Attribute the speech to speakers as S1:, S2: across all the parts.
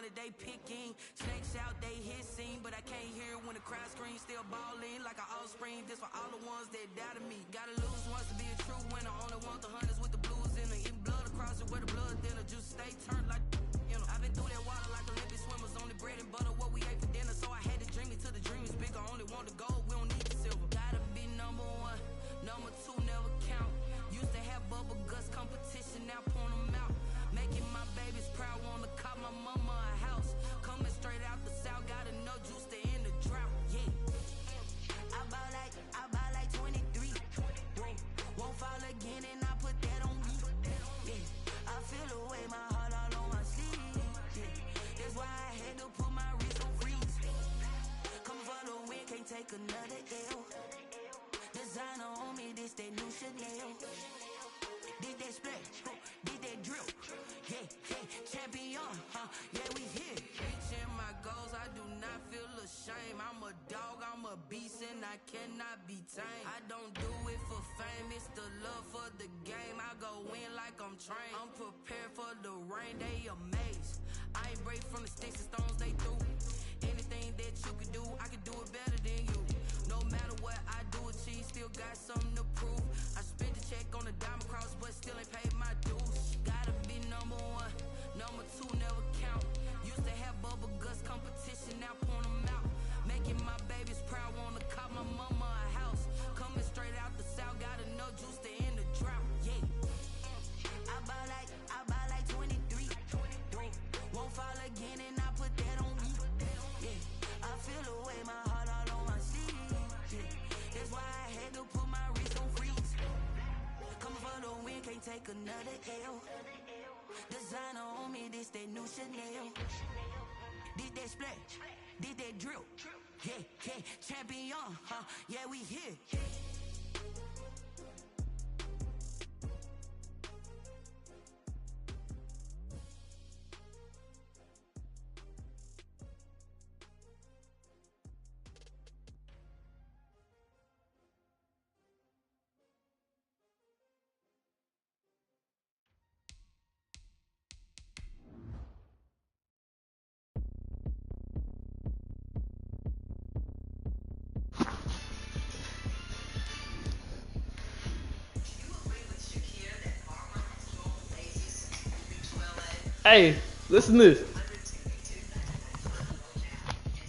S1: that they picking. Snakes out, they hissing, but I can't hear when the crowd screams. Still balling like an offspring. This for all the ones that doubted me. Gotta lose once to be a true winner. Only want the hunters with the blues in it. Eating blood across it where the blood thinner. Just stay turned like, you know. I've been through that water like Olympic swimmers. Only bread and butter, what we ate for dinner. So I had to dream it till the dream is bigger. Only want the gold, we don't need the silver. Gotta be number one, number two never count. Used to have bubble guts competition, now point them out. Making my babies proud, wanna cop my mama a house. Coming straight out the south, got enough juice to end the drought. Yeah, I buy like 23. Won't fall again, and I put that on me. Yeah, I feel the way, my heart all on my sleeve. Yeah, that's why I had to put my wrist on freeze. Coming for the win, can't take another L. Designer on me, this that new Chanel. Did that splash, did that drill. Yeah, champion, yeah, we here. Reaching my goals, I do not feel ashamed. I'm a dog, I'm a beast, and I cannot be tamed. I don't do it for fame, it's the love for the game. I go in like I'm trained. I'm prepared for the rain, they amazed. I ain't break from the sticks and stones they threw. Anything that you can do, I can do it better than you. No matter what I do, achieve, still got something to prove. I spent the check on the diamond cross, but still ain't paid my dues. Gotta be number one, number two never count. Used to have bubble guts competition, now point them out. Making my babies proud, wanna cop my mama a house. Coming straight out the south, got enough juice to end the drought. Yeah, I buy like 23. Won't fall again, and I put that on me. Yeah, I feel the way, my heart all on my sleeve. Yeah, that's why I had to put my wrist on freeze. Coming for the win, can't take another L. Designer on me, this that new Chanel. Did that splash, did that drill. Yeah, champion, yeah, we here.
S2: Hey, listen to this.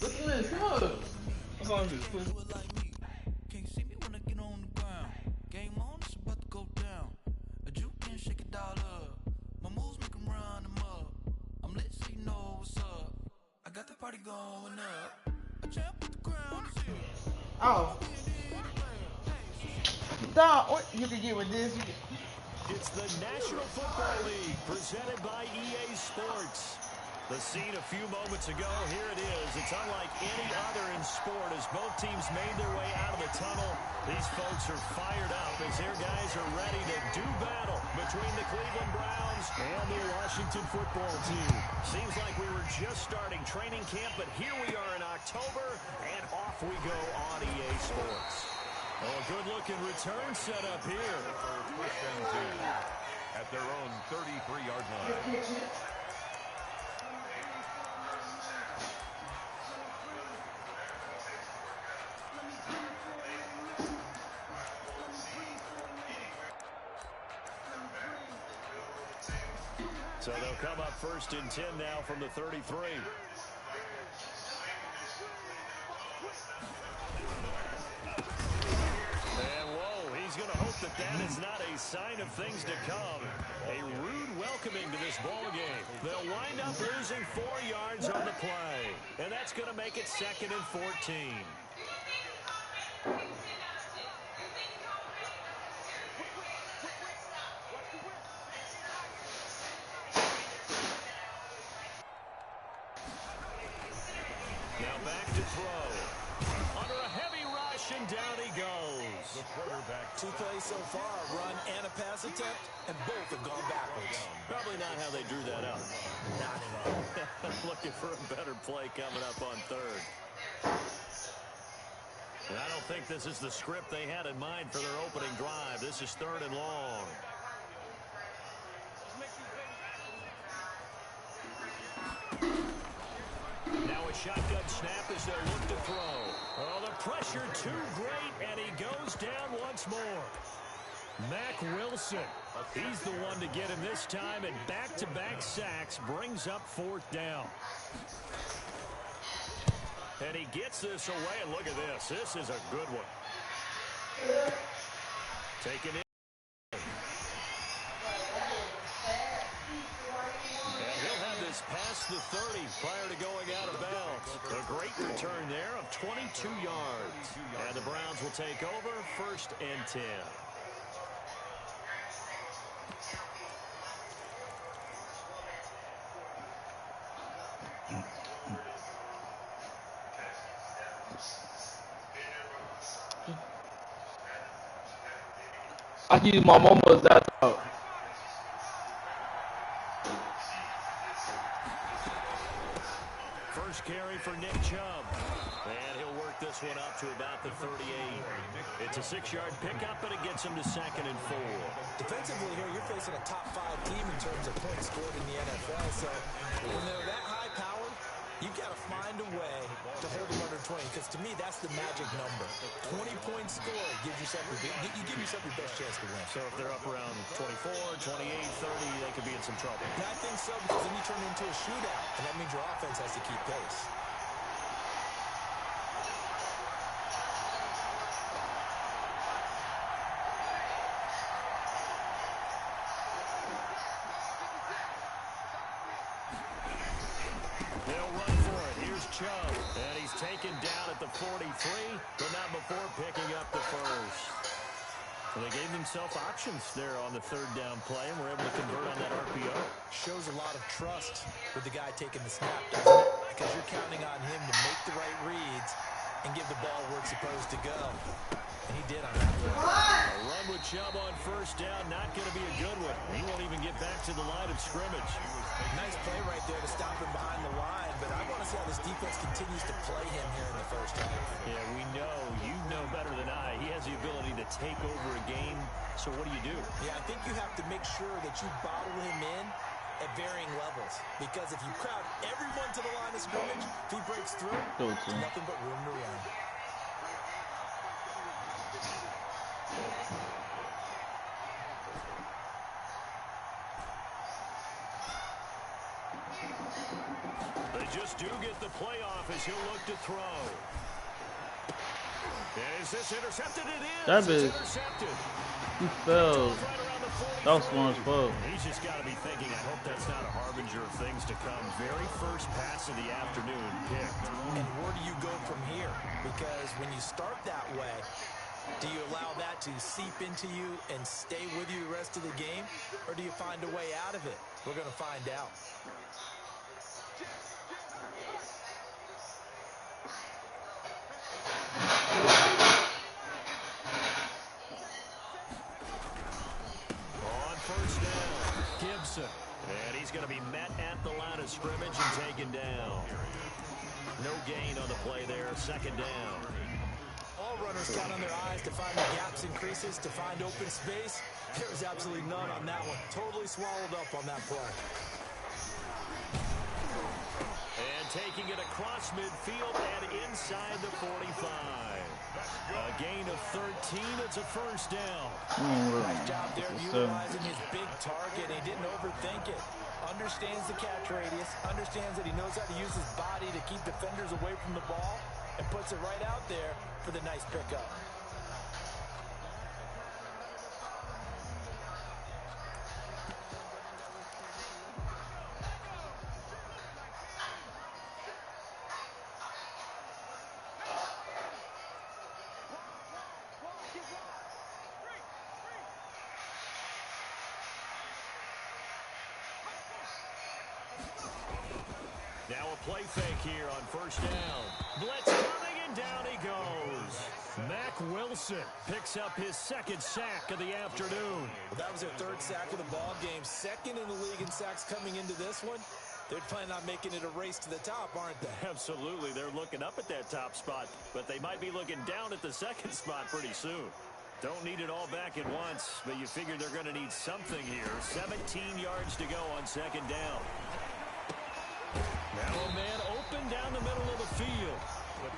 S2: Listen to this. Come on. What's on this?
S1: Can't see me when I get on the ground. Game on, it's about to go down. A juke can shake it all up. My moves make 'em run them up. I'm lit, so you know what's up. I got the party going up. A champ with the crown is here.
S3: Oh. Dog, what you can get with this?
S4: It's the National Football League presented by EA Sports. The scene a few moments ago, here it is. It's unlike any other in sport as both teams made their way out of the tunnel. These folks are fired up as their guys are ready to do battle between the Cleveland Browns and the Washington football team. Seems like we were just starting training camp, but here we are in October, and off we go on EA Sports. Oh, a good-looking return set up here.
S5: For first and 10 at their own 33-yard line.
S4: So they'll come up first and 10 now from the 33. That is not a sign of things to come. A rude welcoming to this ball game. They'll wind up losing 4 yards on the play. And that's going to make it 2nd and 14. Now back to throw. Under a heavy rush, and down he goes.
S5: The quarterback.
S6: 2 plays so far, a run and a pass attempt, and both have gone backwards.
S4: Probably not how they drew that up.
S6: Not at all.
S4: Looking for a better play coming up on 3rd. And I don't think this is the script they had in mind for their opening drive. This is 3rd and long. shotgun snap as they look to throw. Oh, the pressure too great, and he goes down once more. Mack Wilson, he's the one to get him this time, and back-to-back sacks brings up 4th down. And he gets this away, and look at this. This is a good one. Taken in. And he'll have this past the 30 prior to going out of bounds. A great return there of 22 yards. And the Browns will take over 1st and 10.
S2: I use my mama's that out.
S4: First carry for Nick Chubb. And he'll work this one up to about the 38. It's a 6-yard pickup, but it gets him to 2nd and 4.
S6: Defensively here, you're facing a top 5 team in terms of points scored in the NFL. So when they're that high powered, you've got to find a way to hold them under 20, because to me, that's the magic number. 20 points scored gives yourself you give yourself your best chance to win.
S4: So if they're up around 24, 28, 30, they could be in some trouble.
S6: And I think so, because then you turn it into a shootout, and that means your offense has to keep pace.
S4: They'll run for it. Here's Chubb. And he's taken down at the 43, but not before picking up the first. So they gave themselves options there on the 3rd down play, and were able to convert on that RPO.
S6: Shows a lot of trust with the guy taking the snap, doesn't it? Because you're counting on him to make the right reads and give the ball where it's supposed to go. And he did on that play.
S4: A run with Chubb on 1st down, not going to be a good one. He won't even get back to the line of scrimmage.
S6: Nice play right there to stop him behind the line, but I want to see how this defense continues to play him here in the 1st half.
S4: Yeah, we know. You know better than I. He has the ability to take over a game. So what do?
S6: Yeah, I think you have to make sure that you bottle him in at varying levels. Because if you crowd everyone to the line of scrimmage, if he breaks through, there's nothing but room to run.
S4: They just do get the playoff as he'll look to throw. And is this intercepted? It is.
S2: That is.
S4: Intercepted.
S2: He fell. That was one as well.
S4: He's just got to be thinking, I hope that's not a harbinger of things to come. Very first pass of the afternoon picked.
S6: And where do you go from here? Because when you start that way, do you allow that to seep into you and stay with you the rest of the game? Or do you find a way out of it? We're going to find out.
S4: On 1st down, Gibson. And he's going to be met at the line of scrimmage and taken down. No gain on the play there, 2nd down.
S6: All runners count on their eyes to find the gaps and creases, to find open space. There was absolutely none on that one. Totally swallowed up on that play.
S4: And taking it across midfield and inside the 45. A gain of 13. It's a 1st down.
S6: Nice job there utilizing his big target. He didn't overthink it. Understands the catch radius. Understands that he knows how to use his body to keep defenders away from the ball. And puts it right out there for the nice pickup.
S4: Now a play fake here on 1st down. Blitz coming, and down he goes. Mack Wilson picks up his 2nd sack of the afternoon.
S6: Well, that was their 3rd sack of the ball game. 2nd in the league in sacks coming into this one. They're planning on making it a race to the top, aren't they?
S4: Absolutely. They're looking up at that top spot, but they might be looking down at the 2nd spot pretty soon. Don't need it all back at once, but you figure they're going to need something here. 17 yards to go on 2nd down. Now a man open open down the middle of the field.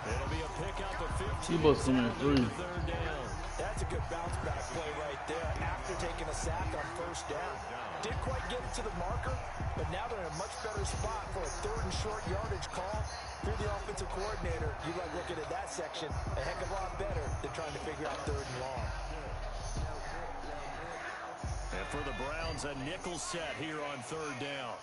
S4: It'll be a pickup of 15.
S2: He was in there 3.
S4: Third down.
S6: That's a good bounce back play right there after taking a sack on first down. Didn't quite get it to the marker, but now they're in a much better spot for a 3rd and short yardage call. If you're the offensive coordinator, you like looking at that section a heck of a lot better than trying to figure out 3rd and long.
S4: And for the Browns, a nickel set here on 3rd down.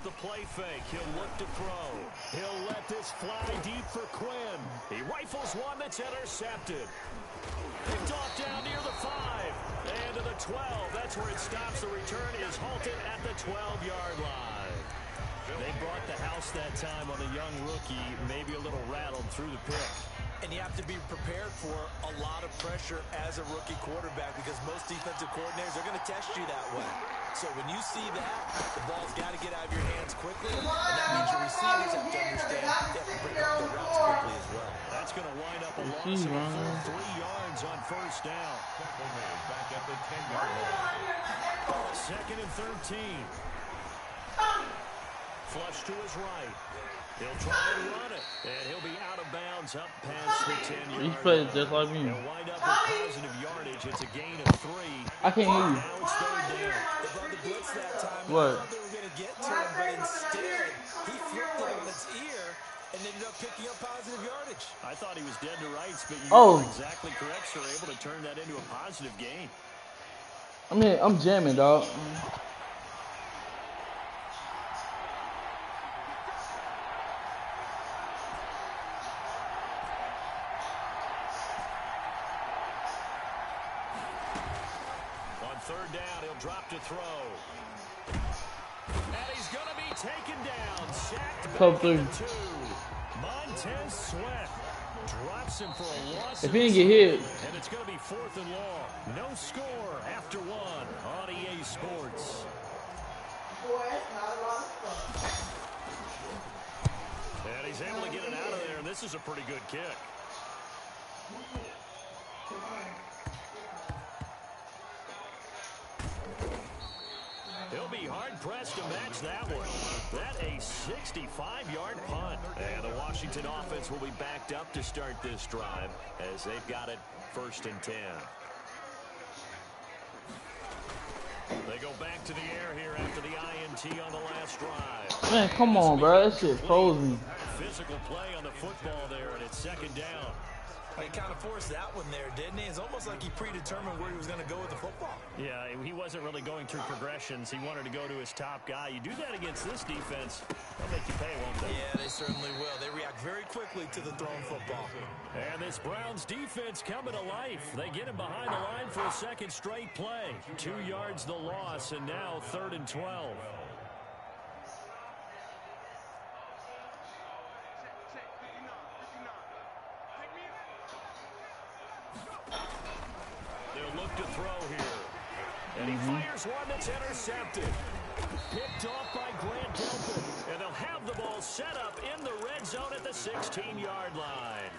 S4: The play fake. He'll look to throw. He'll let this fly deep for Quinn. He rifles one that's intercepted. Picked off down near the 5. And to the 12. That's where it stops. The return is halted at the 12-yard line. They brought the house that time on a young rookie, maybe a little rattled through the pick.
S6: And you have to be prepared for a lot of pressure as a rookie quarterback because most defensive coordinators are going to test you that way. So when you see that, the ball's got to get out of your hands quickly, and that means your receivers have to understand they have to break up their routes quickly as well. That's going to wind up a loss of 3 yards on first down.
S5: Back at the 10-yard line.
S4: 2nd and 13. Flush to his right. He'll try and run it, and he'll be out of bounds up past the 10-yard line.
S2: He played just like me.
S4: He'll wind up with positive yardage. It's a gain of 3.
S2: I can't hear you.
S4: Now it's 3rd down.
S6: They brought the blitz that time.
S2: What?
S6: I thought they were going to get to him, but instead, he flipped it on its ear and ended up picking up positive yardage.
S4: I thought he was dead to rights, but you
S2: Oh.
S4: were exactly correct, sir. Able to turn that into a positive gain.
S2: I mean, I'm jamming, dog.
S4: On 3rd down, he'll drop to throw. And he's going to be taken down. Sacked
S2: Cover
S4: back
S2: 3.
S4: at the 2. Montez Sweat drops him for a loss.
S2: If he didn't get hit.
S4: And it's going to be 4th and long. No score after 1 on EA Sports. And he's able to get it out of there, and this is a pretty good kick. He'll be hard-pressed to match that one. That a 65-yard punt. And the Washington offense will be backed up to start this drive as they've got it 1st and 10. They go back to the air here after the INT on the last drive.
S2: Man, come on, bro. That shit froze me.
S4: Physical play on the football there, and it's 2nd down.
S6: He kind of forced that one there, didn't he? It's almost like he predetermined where he was going to go with the football.
S4: Yeah, he wasn't really going through progressions. He wanted to go to his top guy. You do that against this defense, they'll make you pay, won't they?
S6: Yeah, they certainly will. They react very quickly to the thrown football.
S4: And this Browns defense coming to life. They get him behind the line for a 2nd straight play. 2 yards the loss, and now 3rd and 12. They'll look to throw here. And he fires one that's intercepted. Picked off by Grant Delpit. And they'll have the ball set up in the red zone at the 16-yard line.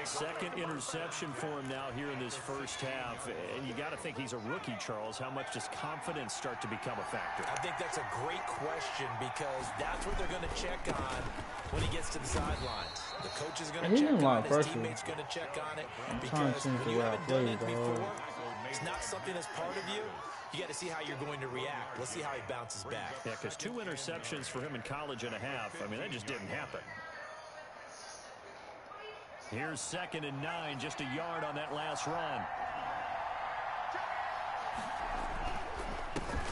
S4: 2nd interception for him now here in this first half. And you got to think he's a rookie, Charles. How much does confidence start to become a factor?
S6: I think that's a great question because that's what they're going to check on when he gets to the sidelines. The coach is going to check on it. His teammates going to check on it. Because when you haven't done it before, it's not something that's part of you. You got to see how you're going to react. Let's see how he bounces back.
S4: Yeah, because 2 interceptions for him in college and a half. I mean, that just didn't happen. Here's 2nd and 9, just a yard on that last run.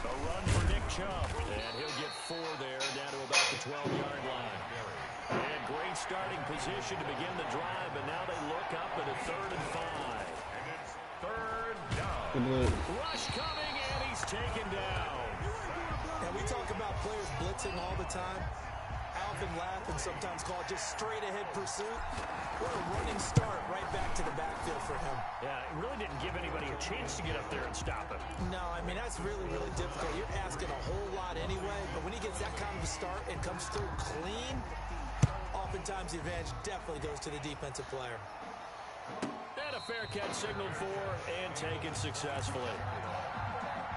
S4: A run for Nick Chubb, and he'll get 4 there, down to about the 12-yard line. And great starting position to begin the drive, but now they look up at a 3rd and 5.
S5: And it's 3rd down.
S4: Rush coming, and he's taken down.
S6: And we talk about players blitzing all the time. I often laugh and sometimes call it just straight-ahead pursuit. What a running start right back to the backfield for him.
S4: Yeah, it really didn't give anybody a chance to get up there and stop him.
S6: No, I mean, that's really, really difficult. You're asking a whole lot anyway, but when he gets that kind of a start and comes through clean, oftentimes the advantage definitely goes to the defensive player.
S4: And a fair catch signaled for and taken successfully.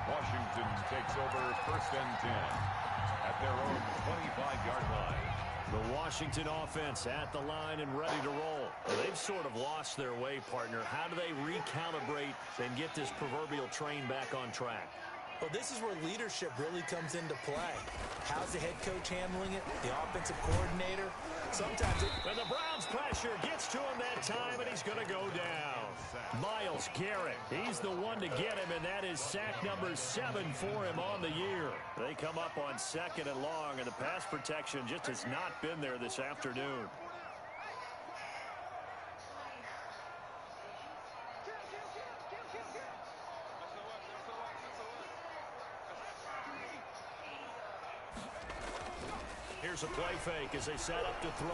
S5: Washington takes over 1st and 10 at their own 25-yard line.
S4: The Washington offense at the line and ready to roll. They've sort of lost their way, partner. How do they recalibrate and get this proverbial train back on track?
S6: Well, this is where leadership really comes into play. How's the head coach handling it? The offensive coordinator? Sometimes it...
S4: And the Browns pressure gets to him that time, and he's going to go down. Myles Garrett, he's the one to get him, and that is sack number 7 for him on the year. They come up on 2nd and long, and the pass protection just has not been there this afternoon. Here's a play fake as they set up to throw.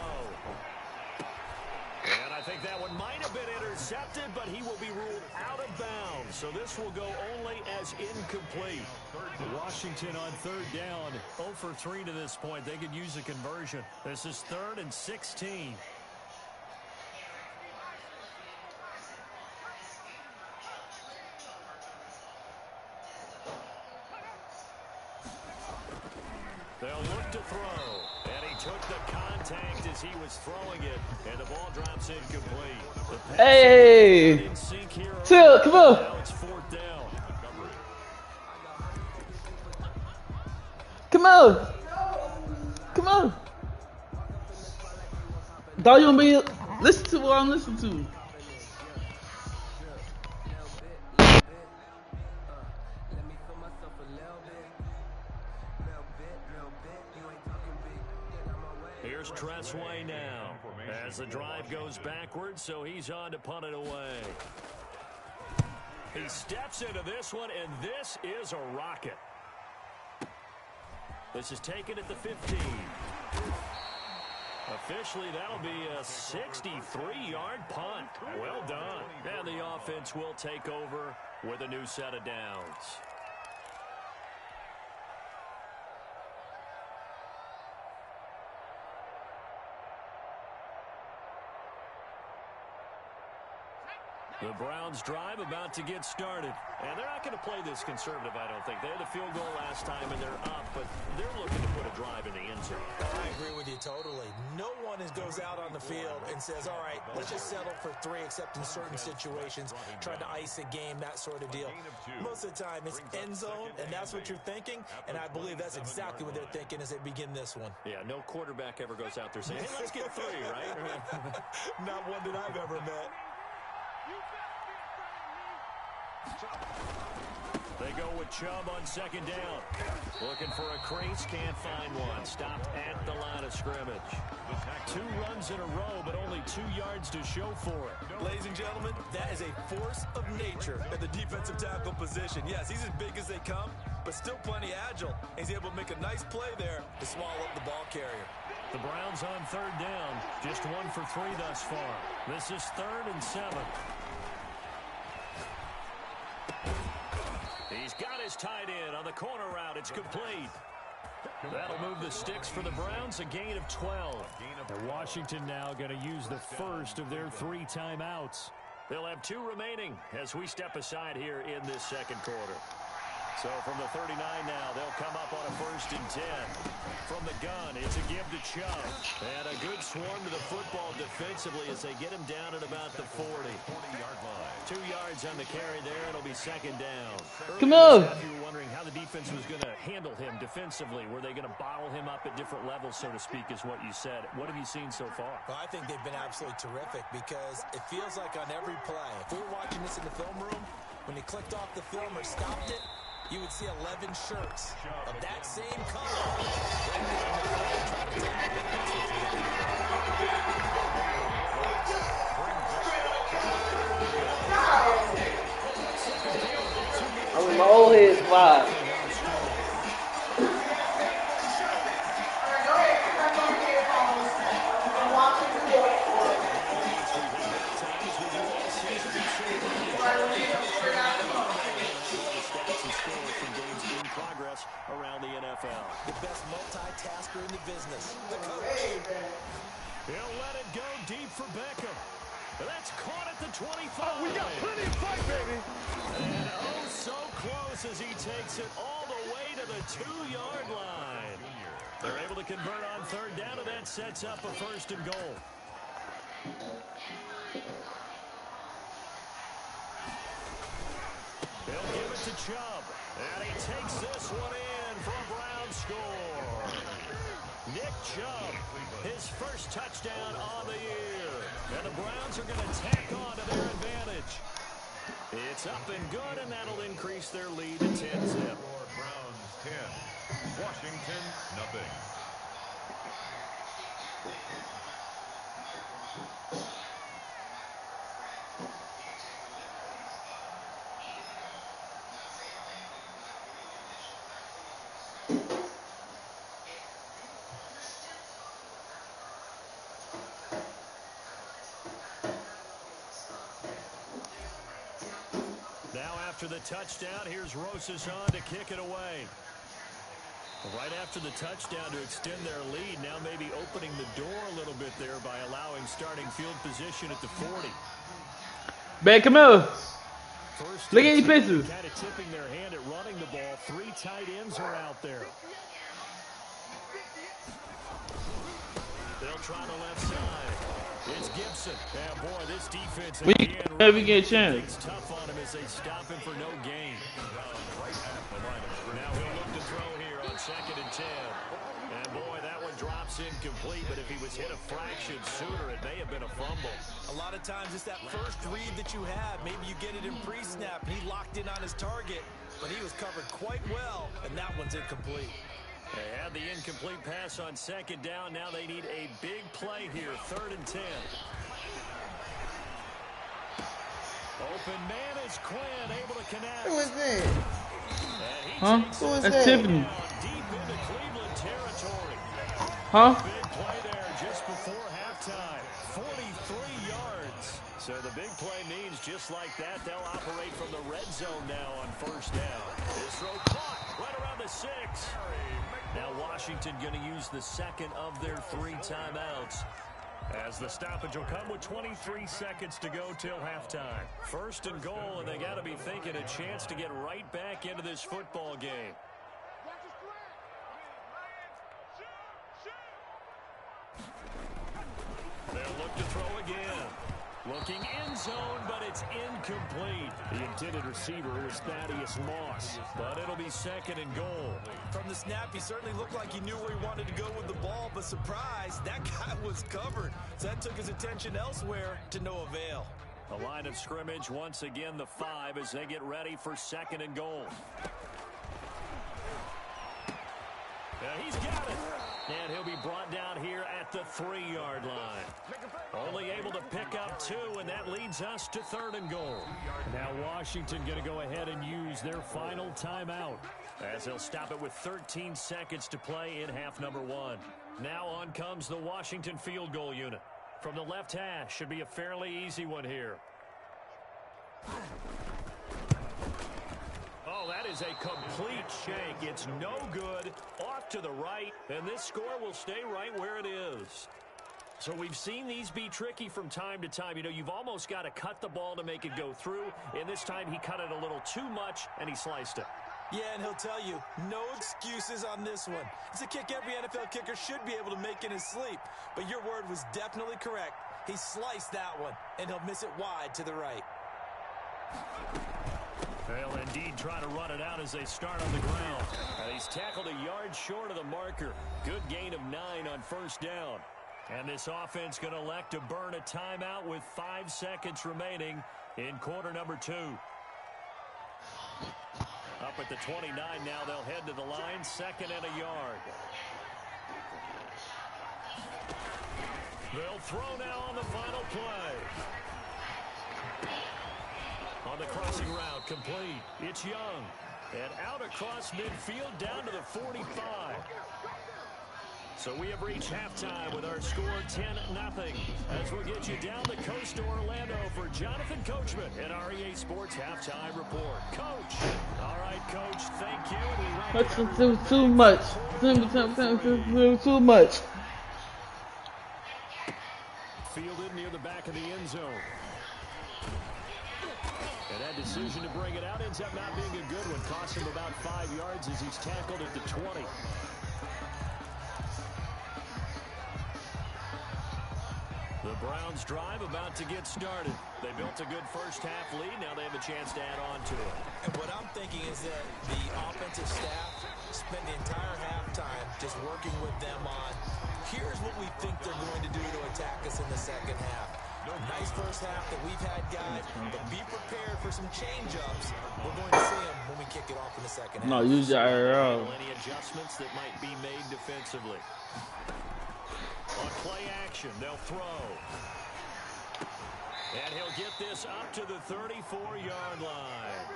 S4: And I think that one might have been intercepted, but he will be ruled out of bounds. So this will go only as incomplete. Washington on 3rd down, 0 for 3 to this point. They could use a conversion. This is 3rd and 16. They'll look to throw, and he took the contact as he was throwing it, and the ball drops incomplete.
S2: Hey! Chill, come on!
S4: Now it's 4th down.
S2: Come on! Come on! Dog, you want me to listen to what I'm listening to?
S4: Here's Tressway now as the drive goes backwards, so he's on to punt it away. He steps into this one, and this is a rocket. This is taken at the 15. Officially, that'll be a 63-yard punt. Well done. And the offense will take over with a new set of downs. The Browns drive about to get started. And they're not going to play this conservative, I don't think. They had the field goal last time, and they're up, but they're looking to put a drive in the end zone.
S6: I agree with you totally. No one goes out on the field and says, all right, let's just settle for 3, except in certain situations, trying to ice a game, that sort of deal. Most of the time, it's end zone, and that's what you're thinking, and I believe that's exactly what they're thinking as they begin this one.
S4: Yeah, no quarterback ever goes out there saying, hey, let's get 3, right?
S6: Not one that I've ever met.
S4: They go with Chubb on 2nd down. Looking for a crease, can't find one. Stopped at the line of scrimmage. 2 runs in a row, but only 2 yards to show for it.
S6: Ladies and gentlemen, that is a force of nature at the defensive tackle position. Yes, he's as big as they come, but still plenty agile. He's able to make a nice play there to swallow up the ball carrier.
S4: The Browns on 3rd down. Just 1 for 3 thus far. This is 3rd and 7. He's got his tight end on the corner route. It's complete. That'll move the sticks for the Browns, a gain of 12. And Washington now going to use the first of their 3 timeouts. They'll have 2 remaining as we step aside here in this 2nd quarter. So from the 39 now, they'll come up on a 1st and 10. From the gun, it's a give to Chubb. And a good swarm to the football defensively as they get him down at about the 40-yard line. 2 yards on the carry there. It'll be 2nd down.
S2: Come on.
S4: You were wondering how the defense was going to handle him defensively. Were they going to bottle him up at different levels, so to speak, is what you said. What have you seen so far?
S6: Well, I think they've been absolutely terrific because it feels like on every play, if we were watching this in the film room, when he clicked off the film or stopped it, you would see 11 shirts of that same color.
S2: I mean, my old head's wide.
S4: Around the NFL.
S6: The best multitasker in the business. The coach.
S4: He'll let it go deep for Beckham. That's caught at the 25. Oh, we got plenty of fight, baby. And oh, so close as he takes it all the way to the 2-yard line. They're able to convert on third down, and that sets up a first and goal. They'll give it to Chubb. And he takes this one in for a Brown score. Nick Chubb, his first touchdown on the year. And the Browns are going to tack on to their advantage. It's up and good, and that'll increase their lead to 10-zip.
S5: Browns 10, Washington nothing.
S4: Now after the touchdown, here's Rosas on to kick it away. Right after the touchdown to extend their lead, now maybe opening the door a little bit there by allowing starting field position at the 40.
S2: Ben, come here.
S4: First
S2: Look at these pictures.
S4: Kind of tipping their hand at running the ball. 3 tight ends are out there. They'll try the left side. It's Gibson. Yeah, boy, this defense
S2: We get a chance.
S4: It's tough on him as they stop him for no gain. Now he'll look to throw here on 2nd and 10. And boy, that one drops incomplete, but if he was hit a fraction sooner, it may have been a fumble.
S6: A lot of times it's that first read that you have. Maybe you get it in pre-snap, and he locked in on his target, but he was covered quite well, and that one's incomplete.
S4: They had the incomplete pass on 2nd down. Now they need a big play here, 3rd and 10. Open man is Quinn, able to connect.
S3: Who is that?
S2: Huh?
S3: Who is
S2: That's
S3: that?
S2: Tiffany.
S4: Deep into Cleveland territory.
S2: Huh?
S4: Big play there just before halftime. 43 yards. So the big play means just like that, they'll operate from the red zone now on 1st down. This throw caught right around the 6. Now Washington going to use the 2nd of their 3 timeouts, as the stoppage will come with 23 seconds to go till halftime. 1st and goal, and they got to be thinking a chance to get right back into this football game. They'll look to throw again. Looking end zone, but it's incomplete. The intended receiver was Thaddeus Moss, but it'll be 2nd and goal.
S6: From the snap, he certainly looked like he knew where he wanted to go with the ball, but surprise, that guy was covered. So that took his attention elsewhere to no avail.
S4: The line of scrimmage, once again, the 5 as they get ready for 2nd and goal. He's got it. And he'll be brought down here at the 3-yard line. Only able to pick up 2, and that leads us to 3rd and goal. Now Washington going to go ahead and use their final timeout, as they'll stop it with 13 seconds to play in half number 1. Now on comes the Washington field goal unit. From the left hash, should be a fairly easy one here. Oh, that is a complete shank. It's no good. Off to the right, and this score will stay right where it is. So we've seen these be tricky from time to time. You know, you've almost got to cut the ball to make it go through. And this time he cut it a little too much, and he sliced it.
S6: Yeah, and he'll tell you, no excuses on this one. It's a kick every NFL kicker should be able to make in his sleep. But your word was definitely correct. He sliced that one, and he'll miss it wide to the right.
S4: They'll indeed try to run it out as they start on the ground. And he's tackled a yard short of the marker. Good gain of 9 on 1st down. And this offense going to elect to burn a timeout with 5 seconds remaining in quarter number 2. Up at the 29 now, they'll head to the line, 2nd and a yard. They'll throw now on the final play. On the crossing route, complete. It's Young. And out across midfield down to the 45. So we have reached halftime with our score 10-0. As we'll get you down the coast to Orlando for Jonathan Coachman and our EA Sports Halftime Report. Coach. All right, Coach, thank you.
S2: That's too much. Too much.
S4: fielded near the back of the end zone. And that decision to bring it out ends up not being a good one. Costs him about 5 yards as he's tackled at the 20. The Browns drive about to get started. They built a good first-half lead. Now they have a chance to add on to it.
S6: And what I'm thinking is that the offensive staff spend the entire halftime just working with them on, here's what we think they're going to do to attack us in the second half. Nice first half that we've had, guys, but be prepared for some change-ups. We're going to see them when we kick it off in the second half.
S2: No, use your IRL.
S4: Any adjustments that might be made defensively. On play action, they'll throw. And he'll get this up to the 34-yard line.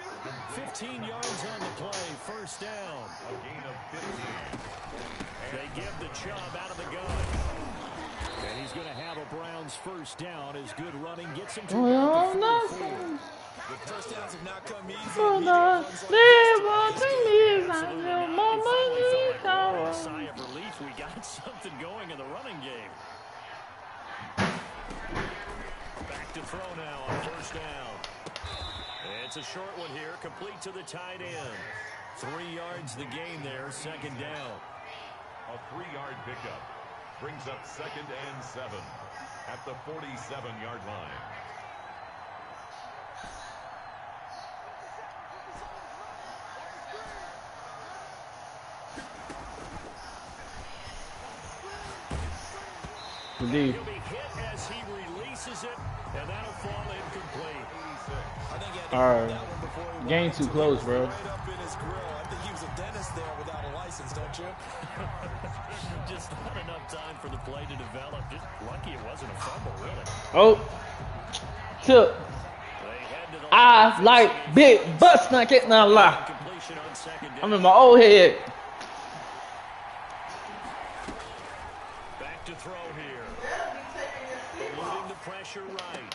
S4: 15 yards on the play, first down.
S5: A gain of 15.
S4: They give the Chubb out of the gun. And he's going to have a Browns first down as good running gets him to
S2: Oh,
S4: about
S2: no.
S4: the 44.
S6: The first downs have not come easy.
S2: Oh, no.
S4: A sigh of relief. We got something going in the running game. Back to throw now on first down. It's a short one here, complete to the tight end. 3 yards the gain there, second down.
S5: A 3-yard pickup brings up 2nd and 7 at the 47-yard line.
S4: He'll be hit as he releases it, and that'll fall incomplete.
S6: I think he had to
S2: Alright.
S6: that one before he
S2: Game
S6: went
S2: too
S6: to
S2: close,
S6: it
S2: bro.
S6: Right up in his grill. I think he was a dentist there without a license, don't you?
S4: Just not enough time for the play to develop. Just lucky it wasn't a fumble, really.
S2: Oh. Tip.
S4: They head to the
S2: I like big butts, not getting a lie.
S4: completion on second down.
S2: I'm in my old head.
S4: Back to throw here. Eluding the pressure right.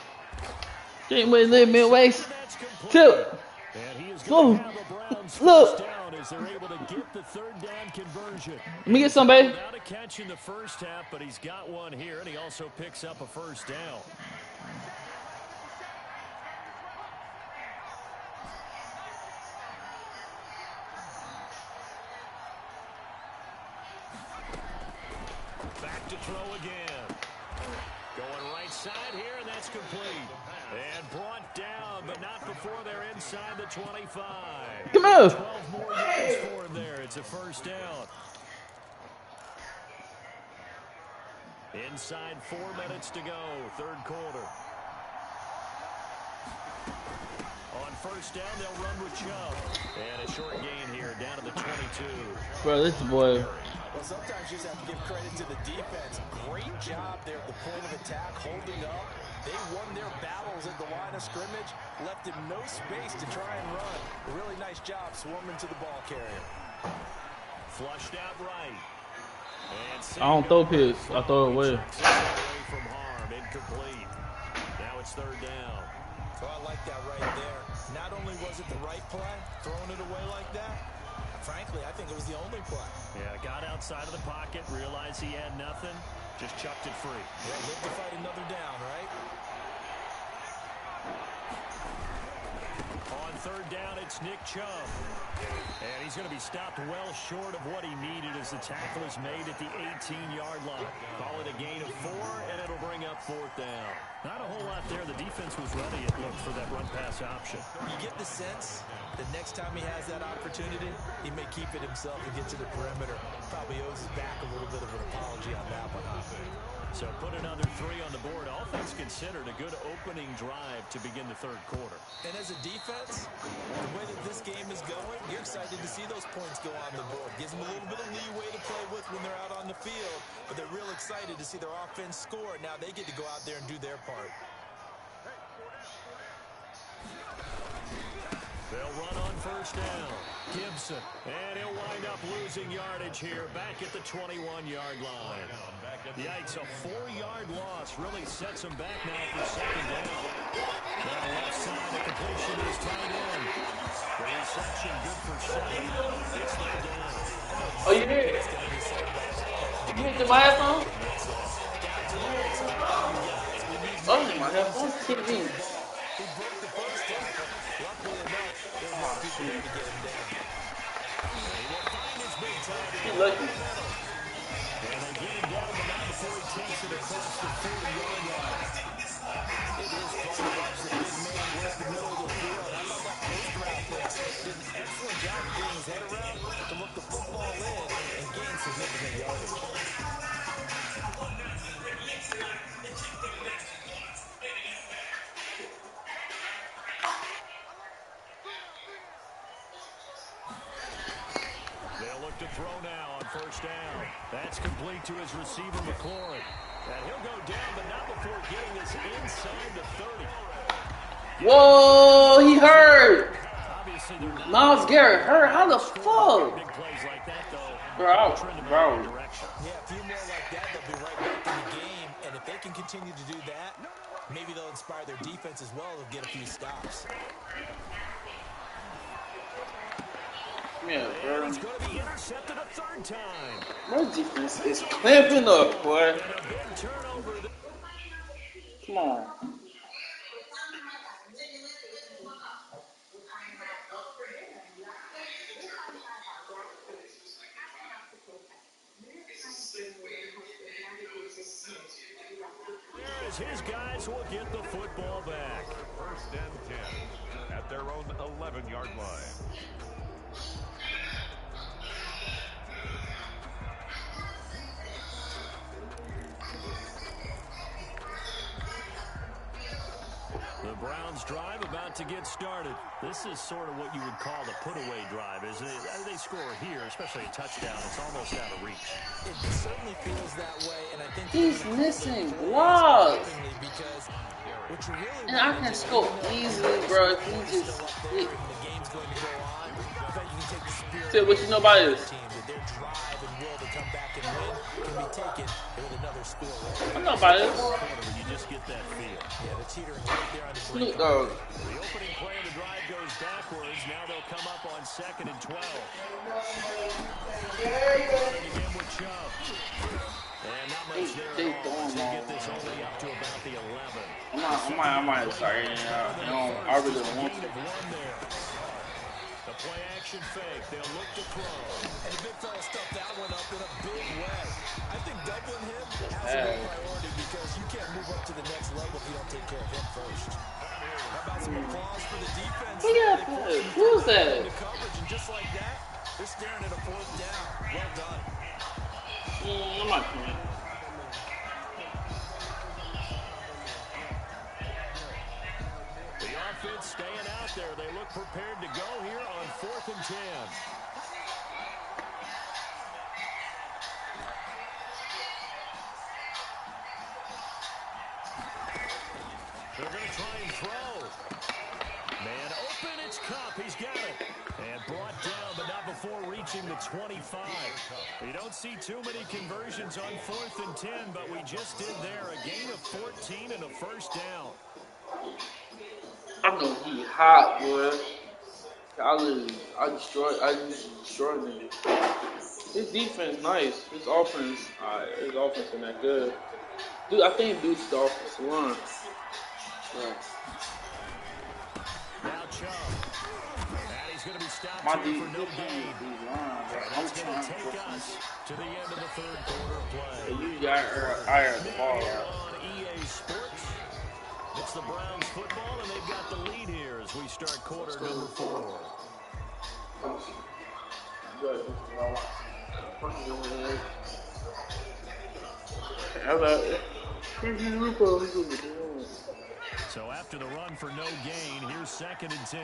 S2: Can't wait a little bit waste.
S4: That's complete.
S2: Tip.
S4: And he is
S2: Look.
S4: going to have a Browns
S2: Look.
S4: first down as they're able to get the third down conversion.
S2: Let me get some, baby.
S4: Without a catch in the first half, but he's got one here, and he also picks up a first down. Back to throw again. Going right side here, and that's complete. And brought down, but not before they're inside the 25.
S2: Come on.
S4: 12 more yards for him there. It's a first down. Inside 4 minutes to go, third quarter. On first down, they'll run with Chubb. And a short gain here, down to the 22.
S2: Bro, this boy.
S6: Well, sometimes you just have to give credit to the defense. Great job there at the point of attack, holding up. They won their battles at the line of scrimmage, left him no space to try and run. A really nice job swarming to the ball carrier.
S4: Flushed out right. And
S2: I don't throw picks. I throw it away.
S4: Away from harm, incomplete. Now it's third down.
S6: So I like that right there. Not only was it the right play, throwing it away like that, frankly, I think it was the only play.
S4: Yeah, got outside of the pocket, realized he had nothing, just chucked it free.
S6: Yeah, live to fight another down, right?
S4: On third down, it's Nick Chubb. And he's going to be stopped well short of what he needed as the tackle is made at the 18-yard line. Call it a gain of 4, and it'll bring up fourth down. Not a whole lot there. The defense was ready, it looked, for that run-pass option.
S6: You get the sense that next time he has that opportunity, he may keep it himself and get to the perimeter. Probably owes his back a little bit of an apology on that one.
S4: So put another 3 on the board. All things considered, a good opening drive to begin the third quarter.
S6: And as a defense, the way that this game is going, you're excited to see those points go on the board. Gives them a little bit of leeway to play with when they're out on the field, but they're real excited to see their offense score. Now they get to go out there and do their part.
S4: They'll run on first down. Gibson, and he'll wind up losing yardage here back at the 21-yard line. Yikes, a 4-yard loss really sets him back now for second down. Now left side, the completion is tight end. The reception good for 7. It's third down.
S2: Oh, you hear it? You hit the microphone? have on TV.
S6: He broke the first tackle. Luckily enough, there's no people there to get him down.
S4: He will find his big target.
S2: He lucky.
S4: And they get him down but not before he takes it across the 40-yard line.
S6: It is fun to watch the big man work the middle of the field. How about that post route there? Did an excellent job of getting his head around to look the football in and gain significant yardage.
S4: They'll look to throw now on first down. That's complete to his receiver, McLaurin. And he'll go down, but not before getting this inside the 30.
S2: Whoa, he hurt.
S4: Obviously, they're not
S2: Myles Garrett hurt. How the fuck?
S4: big plays like that, though.
S2: Bro,
S4: Trend in the
S2: bro.
S4: right direction.
S6: Yeah, a few more like that, they'll be right back in the game. And if they can continue to do that, maybe they'll inspire their defense as well. They'll get a few stops.
S2: Yeah, bro.
S4: He's going to be intercepted a third time.
S2: My defense is clamping up, boy.
S4: And a big turnover.
S2: Come on.
S4: As his guys will get the football back.
S5: First and 10 at their own 11-yard line.
S4: The Browns drive about to get started. This is sort of what you would call the put-away drive, isn't it? As they score here, especially a touchdown, it's almost out of reach.
S6: It certainly feels that way, and I think
S2: He's missing blocks.
S6: because what you really
S2: And I can score easily, bro. If he just hit.
S6: the game's going to go on. I bet you can take the spirit
S2: Tell what you know about this.
S6: team that their drive and will to come back and win can be taken with another score.
S2: I know about this.
S4: When you just get that feel.
S6: Yeah, the teetering right there on the
S2: Snoop
S6: brink.
S2: Dogg.
S4: The opening play of the drive goes backwards. Now they'll come up on 2nd and 12. Again with Chubb. And not much there
S2: They
S4: at all.
S2: throwing
S4: To
S2: all
S4: get this only up to about the 11.
S2: I might start getting out. I really don't want
S4: Gain
S2: to.
S4: of 1 there. The play action fake. They'll look to throw.
S6: And the big fella stuffed that one up in a big way. I think doubling him has a big priority because you can't move up to the next level if you don't take care of him first. How about some applause for the defense?
S2: Look at that. Who's that?
S6: Into coverage, and just like that, they're staring at a fourth down. Well done.
S2: I'm not coming.
S4: The offense staying out there. They look prepared to go here on 4th and 10. They're going to try and throw. Man open, it's Kupp. He's got it. And brought down, but not before reaching the 25. You don't see too many conversions on 4th and 10, but we just did there. A gain of 14 and a first down.
S2: I know he hot, boy. I just destroyed him. His defense nice. His offense isn't that good. Dude, I think dude's the offensive line. Yeah.
S4: Now Chubb. And he's going to be stopped
S2: My
S4: here
S2: D,
S4: for no gain.
S2: I'm
S4: That's going
S2: trying
S4: to
S2: to
S4: take us to the end of the third quarter of play.
S2: You got I heard the ball out.
S4: On EA Sports, it's the Browns football, and they've got the lead here as we start quarter number 4. So after the run for no gain, here's 2nd and 10.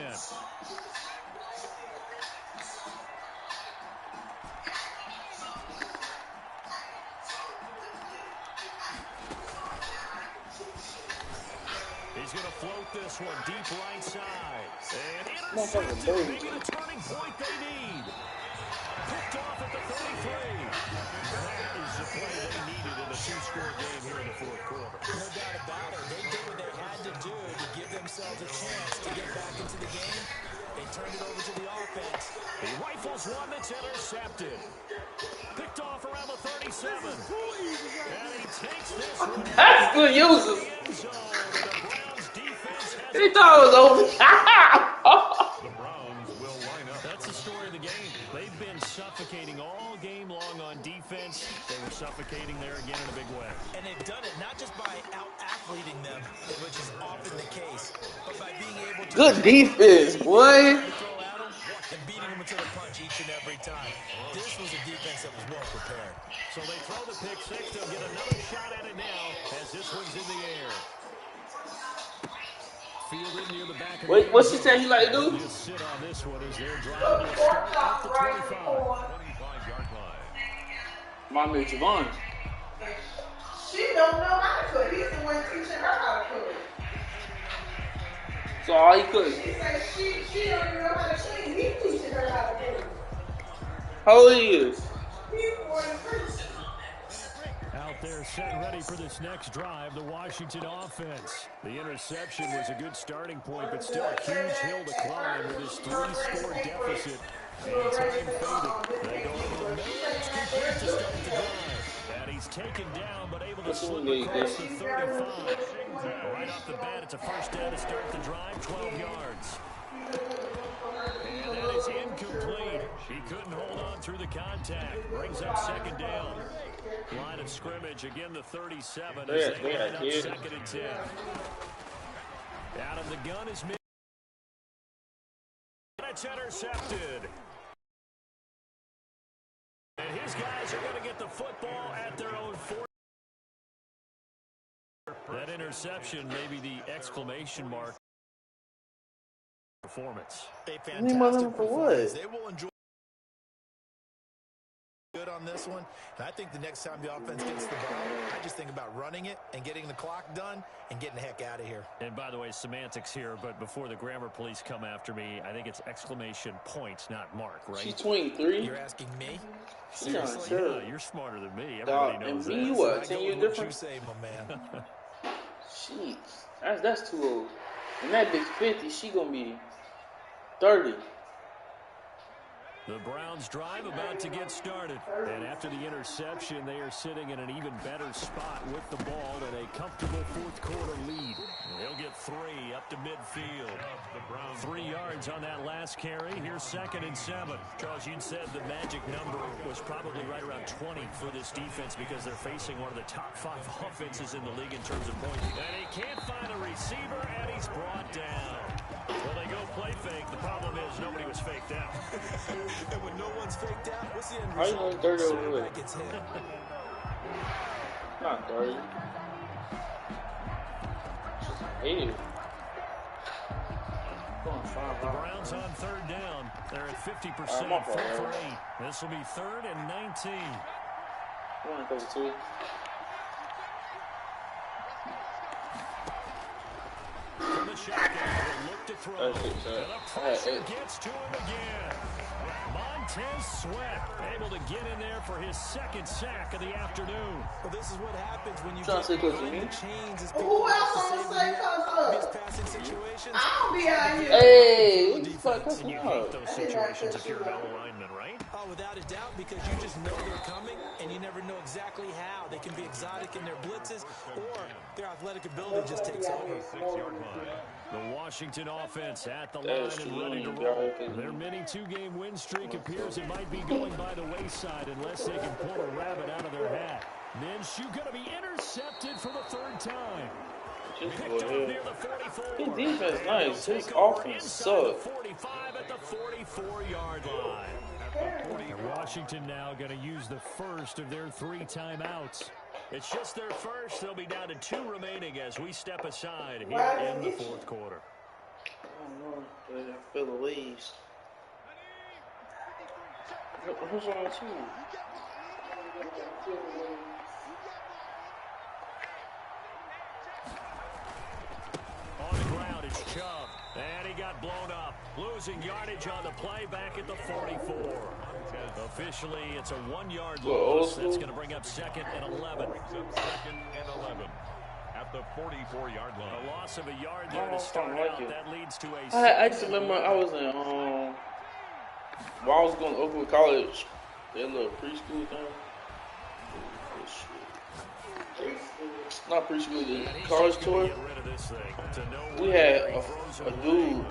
S4: He's going to float this one deep right side. And intercepted, maybe the turning point they need. Picked off at the 33. That is the play they needed in a 2-score game here in the fourth quarter.
S6: No doubt about it. They did what they had to do to give themselves a chance to get back into the game. They turned it over to the offense.
S4: He rifles one that's intercepted. Picked off around the 37. And he takes this one.
S2: That's good uses.
S4: End zone.
S2: They thought it was over.
S5: The Browns will line up.
S4: That's the story of the game. They've been suffocating all game long on defense. They were suffocating there again in a big way.
S6: And they've done it not just by out-athleting them, which is often the case, but by being able to...
S2: Good defense, boy.
S6: ...throw at them and beating them until the punch each and every time. This was a defense that was well prepared.
S4: So they throw the pick six. They'll get another shot at it now as this one's in the air. Fielded near the back of
S2: Wait, what's she saying he like to do?
S4: Just sit on this one as they're driving to start at the 25.
S5: 25-yard line.
S2: Mommy Javon.
S3: She don't know how to cook. He's the one teaching her how to cook.
S2: So all he could.
S3: She said she don't even know how to clean. He's teaching her how to cook.
S2: How old he is?
S3: He's 43.
S4: Out there set and ready for this next drive, the Washington offense. The interception was a good starting point, but still a huge hill to climb with this 3-score deficit. And time faded. They go over the middle. It's complete to start the drive. And he's taken down, but able to slip across the 35. Right off the bat, it's a first down to start the drive, 12 yards. And that is incomplete. He couldn't hold on through the contact. Brings up second down. Line of scrimmage, again the 37 as they line up second and 10. Out of the gun is mid. It's intercepted. And his guys are going to get the football at their own 40. That interception may be the exclamation mark performance.
S6: A fantastic performance. They will enjoy good on this one. And I think the next time the offense gets the ball, I just think about running it and getting the clock done and getting the heck out of here.
S4: And by the way, semantics here, but before the grammar police come after me, I think it's exclamation point, not mark, right?
S2: She's 23.
S6: You're asking me?
S2: Seriously?
S4: Yeah, you're smarter than me. Everybody knows that.
S2: And me, what? 10 years
S6: What
S2: different?
S6: you say, my man?
S2: Jeez. That's too old. And that bitch 50, she gonna be 30.
S4: The Browns drive about to get started. And after the interception, they are sitting in an even better spot with the ball and a comfortable fourth-quarter lead. They'll get 3 up to midfield. 3 yards on that last carry. Here's second and 7. Charles, you said the magic number was probably right around 20 for this defense because they're facing one of the top 5 offenses in the league in terms of points. And he can't find a receiver, and he's brought down. Well, they go play fake. The problem is nobody was faked out.
S6: And when no one's faked out, what's the end
S2: How you
S6: result?
S2: know 30 over
S6: Quarterback
S2: there?
S6: gets hit.
S2: Not 30. Hey.
S4: The Browns on third down. They're at 50%, 4 for 8. This will be 3rd and 19.
S2: 132.
S4: From the shotgun, they look to throw. And the pressure gets to him again. Montez Sweat able to get in there for his 2nd sack of the afternoon.
S6: Well, this is what happens when you
S2: Trying to say
S6: get
S2: Coach
S6: behind
S2: Jimmy?
S6: the chains. Is
S3: Who
S6: people
S3: else
S6: have to
S3: gonna
S6: save
S3: say
S6: them in
S3: Coach
S6: obvious
S3: Hook?
S6: passing situations.
S3: I don't be out here.
S2: Hey, what the fuck? That's
S4: And you
S2: up.
S4: hate those situations if you're an L lineman, right?
S6: Oh, without a doubt, because you just know they're coming, and you never know exactly how. They can be exotic in their blitzes, or their athletic ability just takes over.
S5: 6-yard line.
S4: The Washington offense at the line and ready to roll. Their mini 2-game win streak appears it might be going by the wayside unless they can pull a rabbit out of their hat. Minshew going to be intercepted for the 3rd time. Picked up near the 44.
S2: His defense nice. His
S4: Take over
S2: offense
S4: inside the
S2: sucks.
S4: 45 at the 44-yard line. And Washington now going to use the first of their 3 timeouts. It's just their first. They'll be down to 2 remaining as we step aside here in the 4th quarter.
S2: I don't know. I feel the leaves. Who's on the team?
S4: On the ground, it's Chubb. And he got blown up. Losing yardage on the play back at the 44. Officially, it's a 1-yard loss. That's going to bring up 2nd and 11.
S5: 2nd and 11 at the 44-yard line.
S4: A loss of a yard there to start out. That leads to a...
S2: I just remember I was in, while I was going to Oakwood College, that little preschool thing. not appreciate the college tour. We had a dude.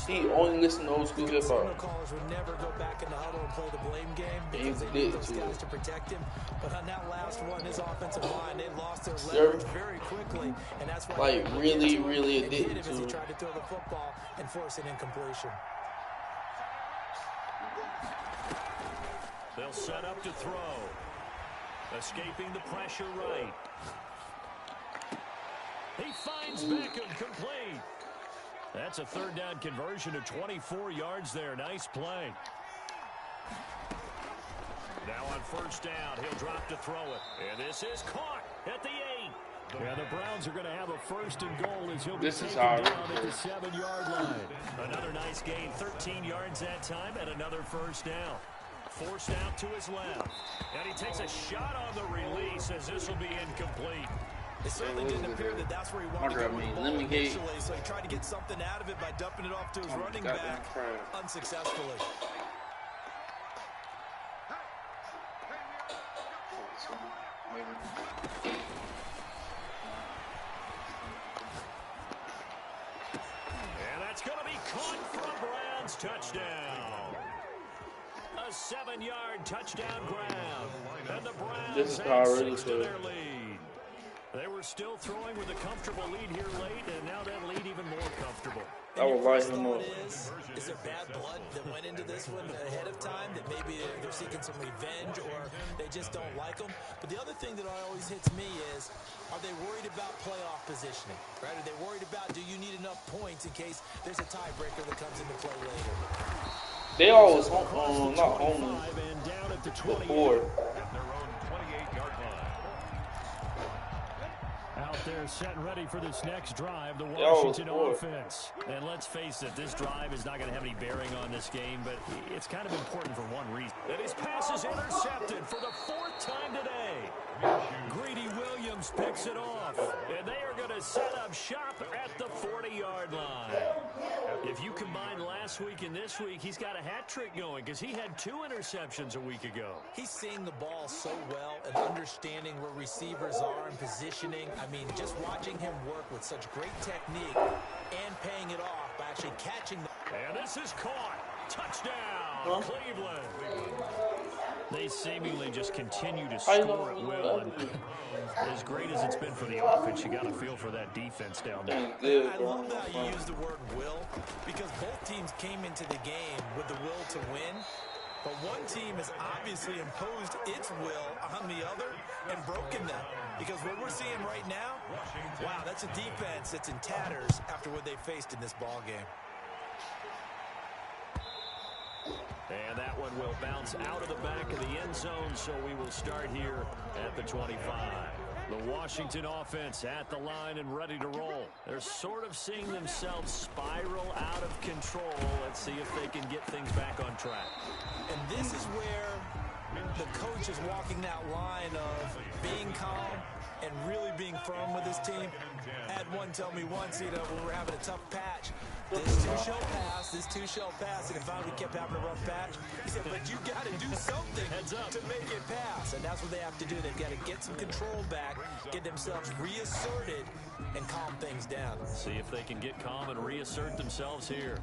S2: He only listened to old school hip hop.
S6: Callers would never go back in the huddle and play the blame game
S2: He
S6: because they
S2: did
S6: need those
S2: too.
S6: guys to protect him. But on that last one, his offensive line, they lost their leverage very quickly, and that's why
S2: Like really addicted
S6: as he
S2: to.
S6: tried to throw the football and force an incompletion.
S4: They'll set up to throw. Escaping the pressure right. He finds Beckham complete. That's a third down conversion of 24 yards there. Nice play. Now on first down, he'll drop to throw it. And this is caught at the 8. Yeah, the Browns are going to have a first and goal as he'll be taken down at the 7-yard line. Another nice gain, 13 yards that time, and another first down. Forced out to his left. And he takes a shot on the release as this will be incomplete.
S6: It certainly didn't appear that that's where he wanted to go with the ball initially, so he tried to get something out of it by dumping it off to his running back unsuccessfully.
S4: And that's going to be caught from Browns. Touchdown. A 7-yard touchdown grab. And the Browns add 6 to their lead. They were still throwing with a comfortable lead here late, and now that lead even more comfortable.
S2: I would light him up.
S6: Is there bad blood that went into this one ahead of time, that maybe they're seeking some revenge or they just don't like them? But the other thing that always hits me is, are they worried about playoff positioning? Right? Are they worried about, do you need enough points in case there's a tiebreaker that comes into play later?
S2: They always not home
S4: and down at the 20
S2: before.
S5: At their own 28-yard line.
S4: Out there set and ready for this next drive, the Washington offense. And let's face it, this drive is not going to have any bearing on this game, but it's kind of important for one reason. And his pass is intercepted for the 4th time today. Greedy Williams picks it off, and they are going to set up shop at the 40-yard line. If you combine last week and this week, he's got a hat trick going because he had 2 interceptions a week ago.
S6: He's seeing the ball so well and understanding where receivers are and positioning. I mean, just watching him work with such great technique and paying it off by actually catching the...
S4: And this is caught. Touchdown, Cleveland. They seemingly just continue to score at will. And as great as it's been for the offense, you got to feel for that defense down there.
S6: I love how you use the word will, because both teams came into the game with the will to win. But one team has obviously imposed its will on the other and broken them. Because what we're seeing right now, wow, that's a defense that's in tatters after what they faced in this ball game.
S4: And that one will bounce out of the back of the end zone, so we will start here at the 25. The Washington offense at the line and ready to roll. They're sort of seeing themselves spiral out of control. Let's see if they can get things back on track.
S6: And this is where the coach is walking that line of being calm and really being firm with his team. I had one tell me once, when we were having a tough patch, this too shall pass, this too shall pass, and finally we kept having a rough patch. He said, but you got to do something to make it pass, and that's what they have to do. They've got to get some control back, get themselves reasserted, and calm things down.
S4: See if they can get calm and reassert themselves here.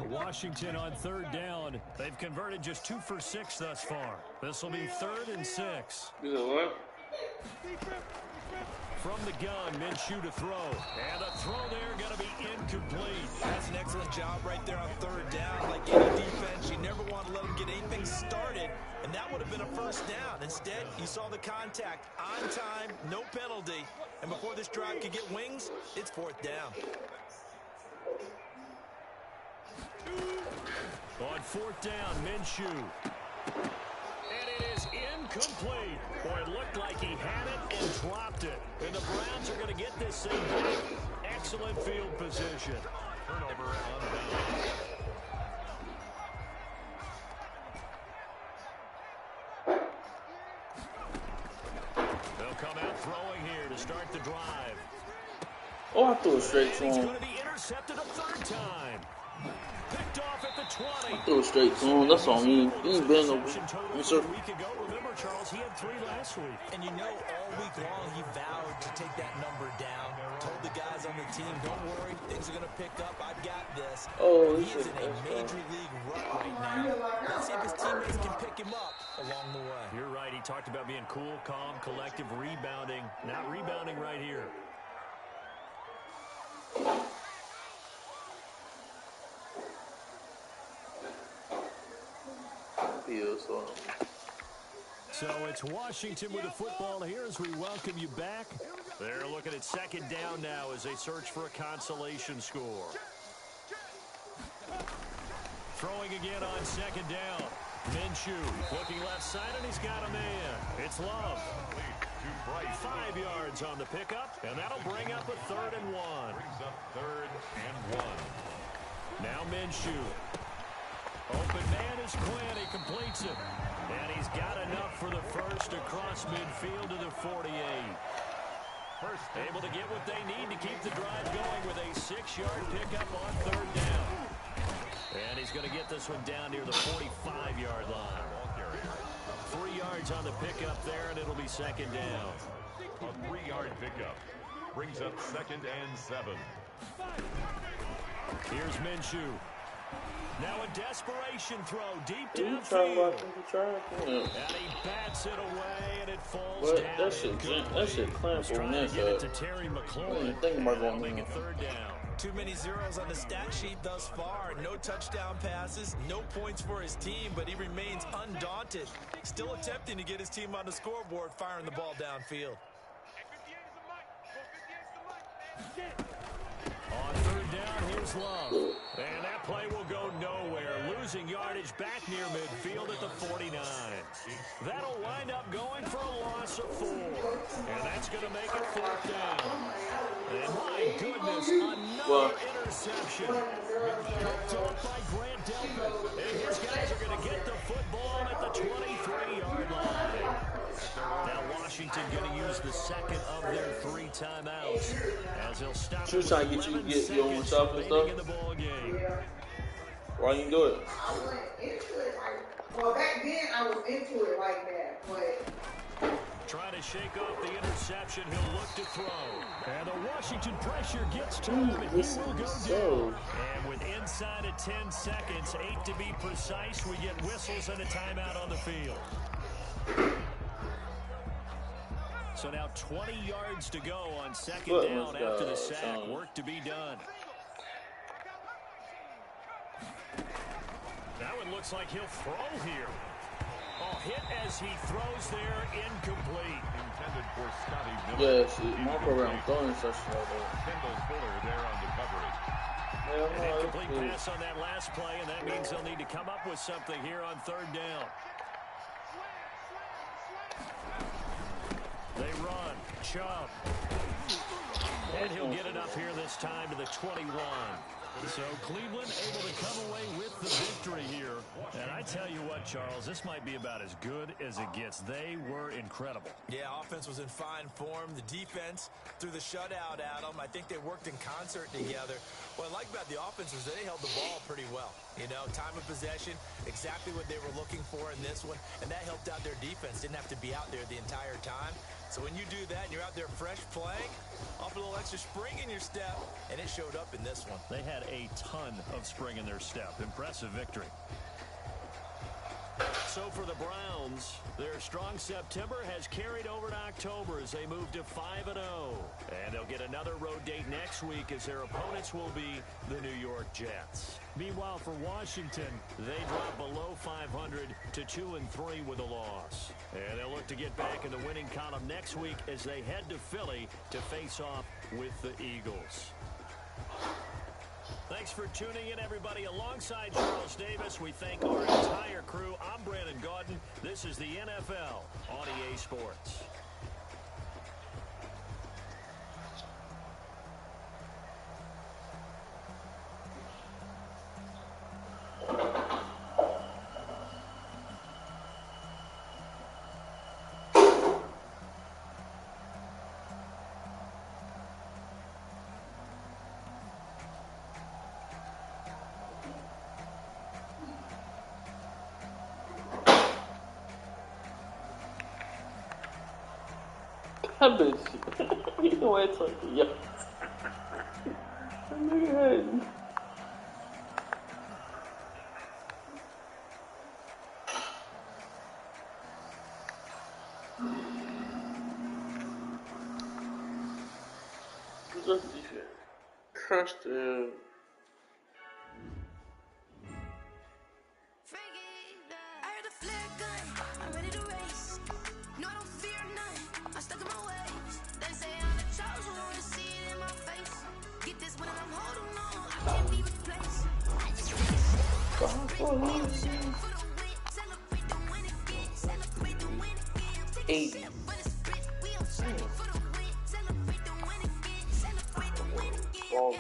S4: Washington on 3rd down. They've converted just 2 for 6 thus far. This will be 3rd and 6.
S2: You know what?
S4: From the gun, Minshew to throw. And the throw there going to be incomplete.
S6: That's an excellent job right there on 3rd down. Like any defense, you never want to let them get anything started, and that would have been a first down. Instead, you saw the contact on time, no penalty, and before this drive could get wings, it's 4th down.
S4: On 4th down, Minshew. And it is incomplete. Boy, it looked like he had it and dropped it. And the Browns are going to get this thing back. Excellent field position.
S5: Turnover on down.
S4: They'll come out throwing here to start the drive.
S2: Oh, I threw it straight to
S4: He's
S2: him.
S4: going to be intercepted a 3rd time. Picked off at the 20.
S2: Throw straight to him. That's on me. He ain't been over.
S4: A week ago, remember, Charles, he had 3 last week.
S6: And you know, all week long, he vowed to take that number down. Told the guys on the team, don't worry, things are going to pick up. I've got this.
S2: Oh,
S6: he is in a major league rut right now. Let's see if his teammates can pick him up along the way.
S4: You're right. He talked about being cool, calm, collective, rebounding. Not rebounding right here. So it's Washington with the football here as we welcome you back. They're looking at second down now as they search for a consolation score. Throwing again on second down. Minshew looking left side, and he's got a man. It's Love. 5 yards on the pickup, and that'll bring up a 3rd and 1.
S5: Brings up 3rd and 1.
S4: Now Minshew. Open man is Quinn. He completes it. And he's got enough for the first across midfield to the 48. First, able to get what they need to keep the drive going with a 6-yard pickup on 3rd down. And he's going to get this one down near the 45-yard line. 3 yards on the pickup there, and it'll be second down.
S5: A 3-yard pickup brings up 2nd and 7.
S4: Here's Minshew. Now a desperation throw deep downfield. And he bats it away, and it falls down.
S2: That shit clamp on that
S4: side. To Terry McLaurin.
S2: Think about going
S4: make it 3rd down.
S6: Too many zeros on the stat sheet thus far. No touchdown passes, no points for his team, but he remains undaunted. Still attempting to get his team on the scoreboard, firing the ball downfield.
S4: On 3rd down, here's Love. And that play will go nowhere. Losing yardage back near midfield at the 49. That'll wind up going for a loss of 4. And that's going to make it 4th down. And my goodness, another interception. Picked off by Grant Delpit. And his guys are going to get the football at the 23-yard line. Now Washington going to use the second of their 3 timeouts as they'll stop.
S2: She was trying to get you to get your own stuff and stuff. Why you do it?
S3: I wasn't into it well, back then I was into it like that, but
S4: trying to shake off the interception, he'll look to throw. And the Washington pressure gets to him, and he will go down. And with inside of 10 seconds, 8 to be precise, we get whistles and a timeout on the field. So now 20 yards to go on second down after the sack. Work to be done. Now it looks like he'll throw here. Oh, hit as he throws there, incomplete.
S5: Intended for Scotty Miller.
S2: Yes, my program throwing such like that.
S5: Kendall Fuller there on the coverage.
S4: An incomplete pass on that last play, and that means they'll need to come up with something here on 3rd down. They run. Chubb. And he'll get it up here this time to the 21. So Cleveland able to come away with the victory here. And I tell you what, Charles, this might be about as good as it gets. They were incredible.
S6: Yeah, offense was in fine form. The defense threw the shutout at them. I think they worked in concert together. What I like about the offense is they held the ball pretty well. You know, time of possession, exactly what they were looking for in this one. And that helped out their defense. Didn't have to be out there the entire time. So when you do that and you're out there fresh playing, off a little extra spring in your step, and it showed up in this one.
S4: They had a ton of spring in their step. Impressive victory. So for the Browns, their strong September has carried over to October as they move to 5-0. And they'll get another road date next week as their opponents will be the New York Jets. Meanwhile, for Washington, they drop below 500 to 2-3 with a loss. And they'll look to get back in the winning column next week as they head to Philly to face off with the Eagles. Thanks for tuning in, everybody. Alongside Charles Davis, we thank our entire crew. I'm Brandon Gaudin. This is the NFL on EA Sports.
S2: That bitch. You know what I'm talking, yo. That nigga had. Who's up defense? Crushed him. $80. Ball.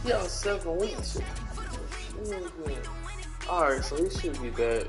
S2: Yo, 7 weeks. Alright, so he should be back.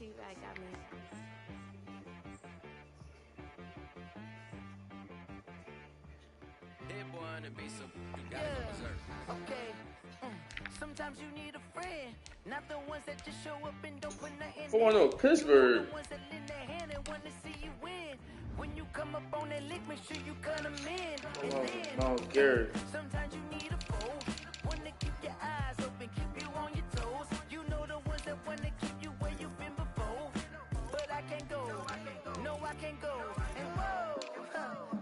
S7: She-Rag got me.
S1: That boy on the beat, so you gotta go berserk.
S8: Okay. Sometimes you need a friend, not the ones that just show up and don't put nothing in.
S2: Oh no, Pittsburgh.
S8: The ones that lend their hand and want to see you win. When you come up on that lick, make sure you cut them in.
S2: Oh, Gary.
S8: Sometimes you need a foe, one to keep your eyes open, keep you on your toes. You know the ones that want to keep you where you've been before. But I can't go, no I can't go. And whoa,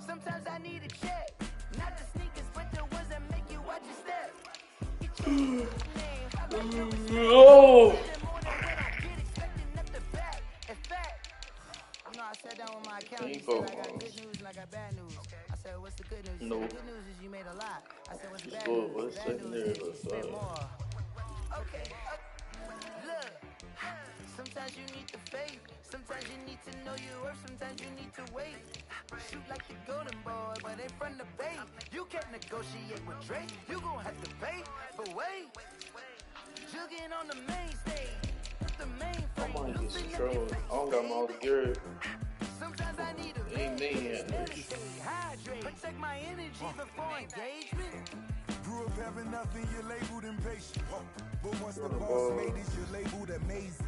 S8: sometimes I need a check. Not the sneakers, but the ones that make you watch your step.
S2: Oh!
S8: I sat down with my accountant. He said I got good news and I got bad news. I said, what's the good news? He said, the good news is you made a lot. I said, what's the bad news? The bad news is you spent more. Okay. Look, sometimes you need the faith. Sometimes you need to know your worth. Sometimes you need to wait. Shoot like the golden boy, but ain't from the bay. You can't negotiate with Drake. You gon' have to pay for wait. Jugging on the main stage. The main frame.
S2: I'm on this control. I don't got my gear.
S8: Sometimes I need a protect my energy before engagement.
S9: Grew up having nothing, you're labeled impatient. But once the boss made it, you're labeled amazing.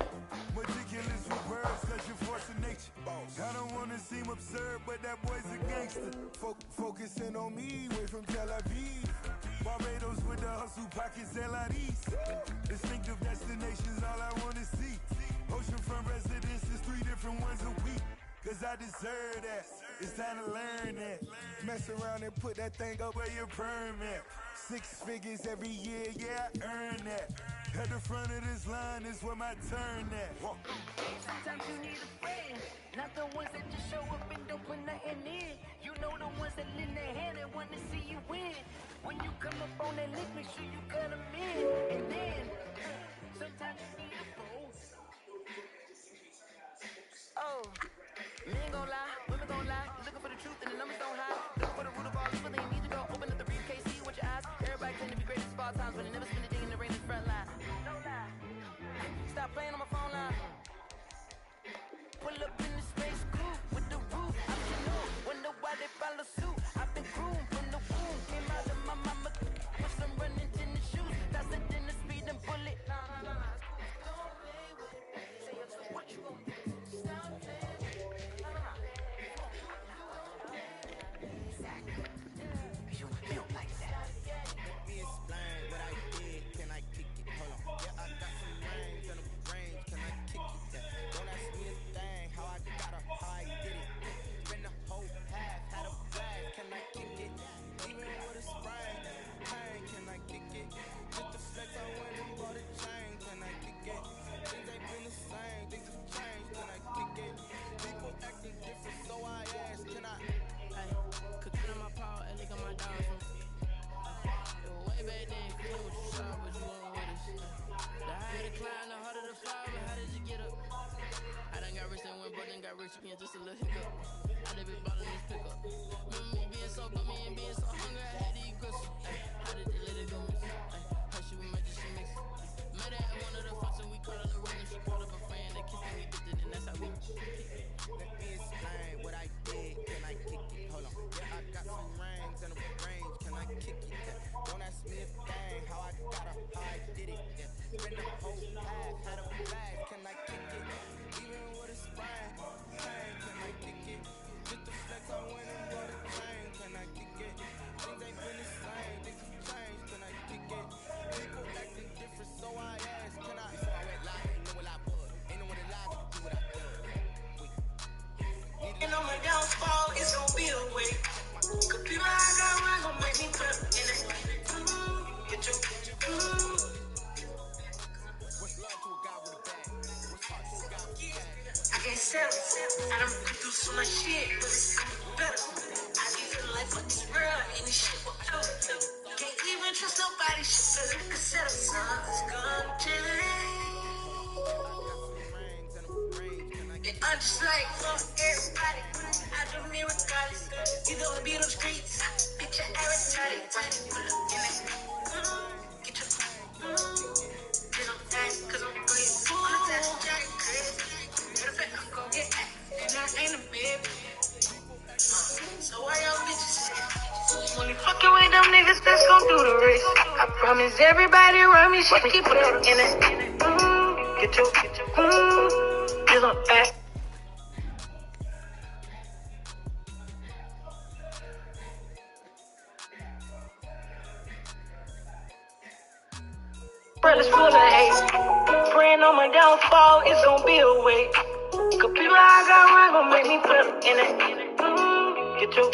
S9: Meticulous with words, such a force of nature. I don't wanna seem absurd, but that boy's a gangster. Focusing on me, way from Tel Aviv. Barbados with the hustle pockets, LIDs. Distinctive destinations, all I wanna see. Oceanfront residences, 3 different ones a week. Cause I deserve that, it's time to learn that. Mess around and put that thing up where your permit. 6 figures every year, yeah, I earn that. At the front of this line is where my turn at.
S8: Sometimes you need a friend, not the ones that just show up and don't put nothing in. You know the ones that lend their hand and want to see you win. When you come up on that list, make sure you cut them in. And then, sometimes you need a fool. Oh, men gon' lie, women gon' lie. Looking for the truth and the numbers don't hide. Looking for the root of all evil, they need to go open up the briefcase, see with your eyes. Everybody claim to be greatest of all times, but they never spend a day in the rain in the front line. No lie. Stop playing on my phone line. Pull up in the space coupe with the roof. I should know when the
S1: then got rich again, just a little hiccup. I did it bought a new pickup. Remember me being so bummy and being so hungry, I had to eat gristle. How did they let it go miss? Her she was magic, she mix. Met her at one of the functions, we called her the ring. She called up a friend, they kissed and we dipped it, and that's how we
S8: Let me explain what I did, can I kick it? Hold on. Yeah, I got some rings and a range, can I kick it? Yeah. Don't ask me a thing, how I got her, how I did it. Yeah. Spend the whole path, had a flag, can I kick it? Even with a sprain, pain, can I kick it? Just the flex, I went and bought a chain, can I kick it? Things ain't been the same, things have changed, can I kick it? People acting different, so I asked, can I? So I went live, ain't know what I was, ain't know what it lies, do what I do.
S10: And on my downfall, it's gon' be a way. Cause people I got run gon' make me put up in it. Get your
S8: What's love to a guy with a bag? What's heart to a guy with a bag?
S10: I can't settle. I done been through so much shit, but it's coming better. I be feeling like fuck this world, and this shit will ever. Can't even trust nobody, shit feel like a set of songs. It's gonna change. And I'm just like, fuck everybody. I do me regardless. You don't be in the streets. Bitch, your average tidy. Put up in it. Get your get on time, cause I'm crazy. On the test, Jack crazy. Matter of fact, I'm gon' get that. And I ain't a baby. So why y'all bitches say? When you fucking with them niggas, that's gon' do the race. I promise everybody around me, shit, keep it up in it. Get your get on that. Brothers full of hate. Praying on my downfall, it's gon' be a way. Cause people I got run gon' make me put up in it. Get your